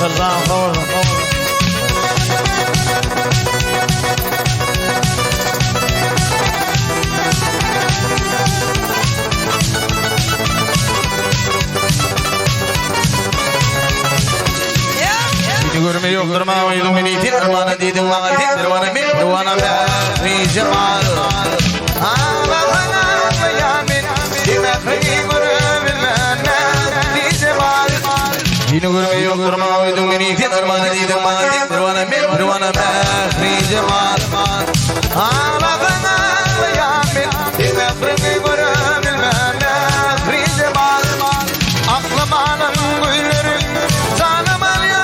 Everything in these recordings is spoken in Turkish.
Sırdan kavurdum. Görme yok durma uydum beni tirvana dedim bana tirvana bir tirvana bir cemal Allah'ına yamin kime kıyımırım bilmem bir cemal Yine görme yok durma uydum beni tirvana dedim bana tirvana bir tirvana bir cemal Allah'ına yamin kime kıyımırım bilmem bir cemal Aklamanın güllerim tanımal ya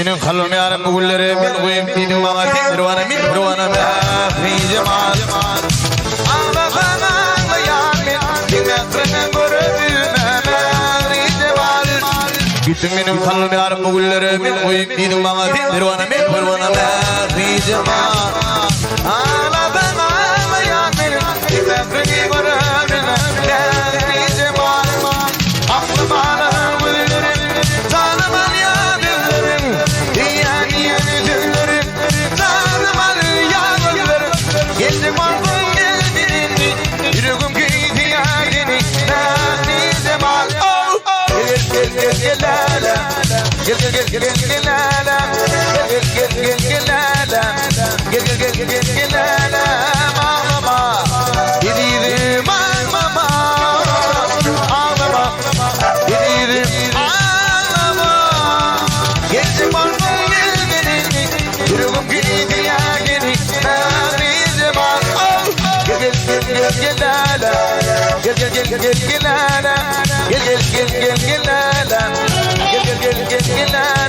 Benim kalbim yarım gülleri ben koyayım dedim bana tirvana bir tirvana bir cemal Allah'ına yamin kime kıyımırım bir cemal Gittim benim kalbim yarım gülleri ben koyayım dedim bana tirvana bir tirvana bir cemal Allah'ına yamin kime kıyımırım bir cemal Aklıma güllerim tanımal ya Geldim aldım geldim Yürüğüm giydi yârini Nâni zemal Gel ala Gel ala Gel ala Ağlama Gidiyorum ağlama Ağlama Gidiyorum ağlama Geldim aldım geldim Yürüğüm giydi yârini Nâni zemal Gel ala Gel ala Gel ala